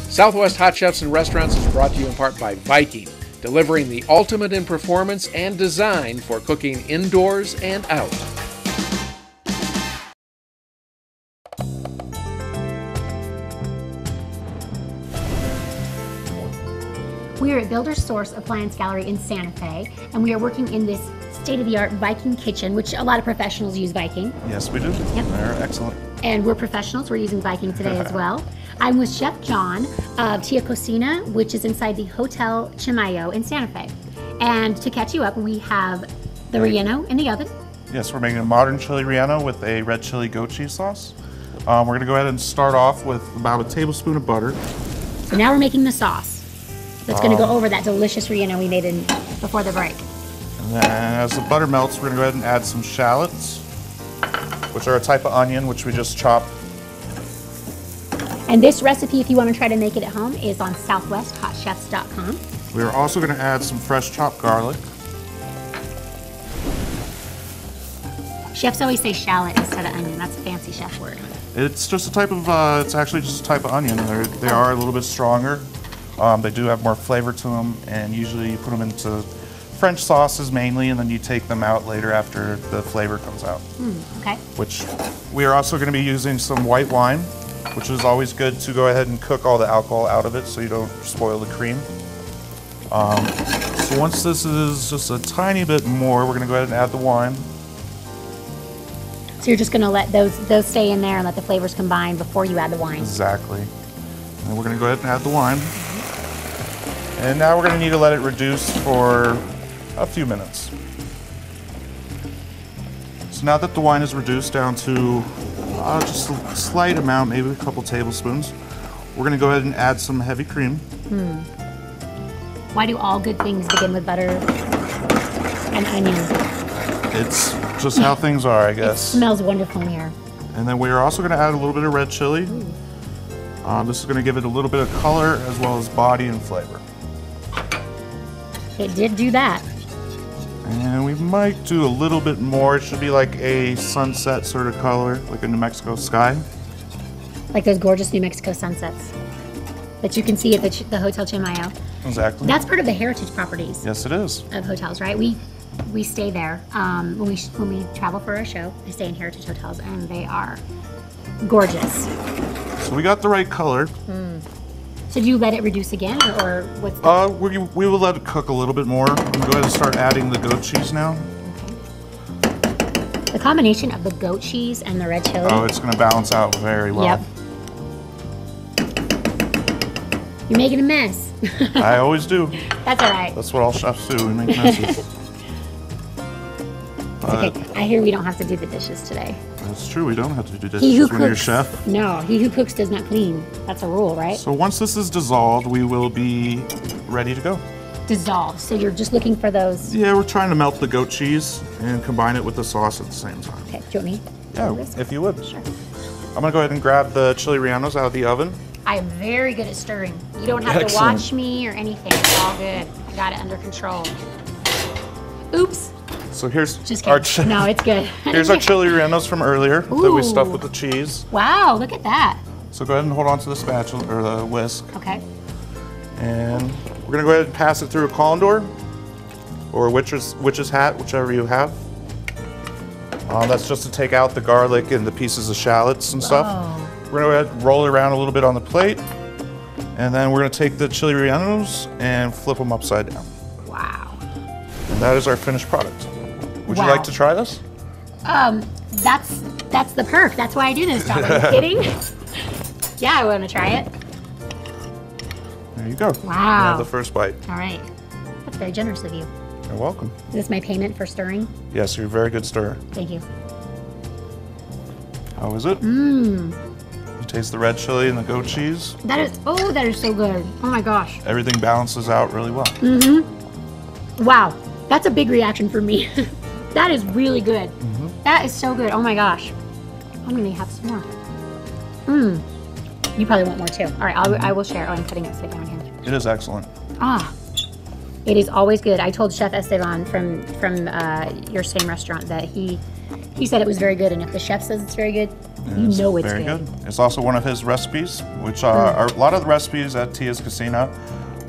Southwest Hot Chefs and Restaurants is brought to you in part by Viking, delivering the ultimate in performance and design for cooking indoors and out. We are at Builder's Source Appliance Gallery in Santa Fe, and we are working in this state-of-the-art Viking kitchen, which a lot of professionals use Viking. Yes, we do. Yep. They're excellent. And we're professionals. We're using Viking today as well. I'm with Chef John of Tia Cocina, which is inside the Hotel Chimayo in Santa Fe. And to catch you up, we have the Relleno in the oven. Yes, we're making a modern chili relleno with a red chili goat cheese sauce. We're going to go ahead and start off with about a tablespoon of butter. So now we're making the sauce. That's going to go over that delicious relleno we made before the break. And then as the butter melts, we're going to go ahead and add some shallots, which are a type of onion, which we just chopped. And this recipe, if you want to try to make it at home, is on southwesthotchefs.com. We're also going to add some fresh chopped garlic. Chefs always say shallot instead of onion. That's a fancy chef word. It's just a type of, it's actually just a type of onion. They are a little bit stronger. They do have more flavor to them, and usually you put them into French sauces mainly, and then you take them out later after the flavor comes out. Okay. Which we are also going to be using some white wine, which is always good to go ahead and cook all the alcohol out of it so you don't spoil the cream. So once this is just a tiny bit more, we're going to go ahead and add the wine. So you're just going to let those stay in there and let the flavors combine before you add the wine. Exactly. And we're going to go ahead and add the wine. And now we're going to need to let it reduce for a few minutes. So now that the wine is reduced down to just a slight amount, maybe a couple tablespoons, we're going to go ahead and add some heavy cream. Why do all good things begin with butter and onion? It's just how things are, I guess. It smells wonderful in here. And then we are also going to add a little bit of red chili. This is going to give it a little bit of color as well as body and flavor. It did do that. And we might do a little bit more. It should be like a sunset sort of color, like a New Mexico sky. Like those gorgeous New Mexico sunsets that you can see at the Hotel Chimayo. Exactly. That's part of the heritage properties. Yes, it is. Of hotels, right? We stay there when we travel for our show. We stay in heritage hotels, and they are gorgeous. So we got the right color. So do you let it reduce again, or what's the... We will let it cook a little bit more. I'm going to go ahead and start adding the goat cheese now. Okay. The combination of the goat cheese and the red chili. Oh, it's going to balance out very well. Yep. You're making a mess. I always do. That's all right. That's what all chefs do. We make messes. Okay. I hear we don't have to do the dishes today. That's true. We don't have to do dishes when you're a chef. No, he who cooks does not clean. That's a rule, right? So once this is dissolved, we will be ready to go. Dissolved. So you're just looking for those. Yeah, we're trying to melt the goat cheese and combine it with the sauce at the same time. Okay. Do you want me? Yeah, if you would. Sure. I'm gonna go ahead and grab the chili rellenos out of the oven. I am very good at stirring. You don't have to watch me or anything. It's all good. I got it under control. Oops. So here's Just our kidding. No, it's good. Here's our chili rellenos from earlier that we stuffed with the cheese. Wow, look at that. So go ahead and hold on to the spatula or the whisk. Okay. And we're gonna go ahead and pass it through a colander or witch's hat, whichever you have. That's just to take out the garlic and the pieces of shallots and stuff. We're gonna go ahead and roll it around a little bit on the plate, and then we're gonna take the chili rellenos and flip them upside down. Wow. And that is our finished product. Would you like to try this? That's the perk. That's why I do this job. Are you kidding? Yeah, I want to try it. There you go. Wow. You have the first bite. All right. That's very generous of you. You're welcome. Is this my payment for stirring? Yes, you're a very good stirrer. Thank you. How is it? You taste the red chili and the goat cheese. That is so good. Oh my gosh. Everything balances out really well. Wow. That's a big reaction for me. That is really good. That is so good. Oh my gosh. I'm gonna have some more. You probably want more too. All right, I will share. Oh, I'm putting it upside down here. It is excellent. It is always good. I told Chef Esteban from your same restaurant that he said it was very good, and if the chef says it's very good, You know it's very good. It's also one of his recipes, which are a lot of the recipes at Tia's Cocina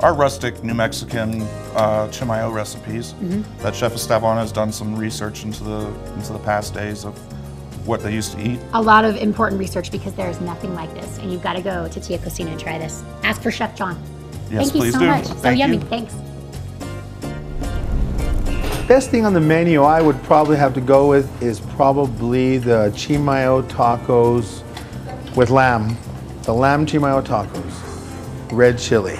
are rustic New Mexican Chimayo recipes that Chef Esteban has done some research into the past days of what they used to eat. A lot of important research because there is nothing like this, and you've got to go to Tia Cocina and try this. Ask for Chef John. Yes, Thank you please so do. much. So Thank yummy. you. Thanks. Best thing on the menu I would probably have to go with is probably the Chimayo tacos with lamb. The lamb Chimayo tacos, red chili.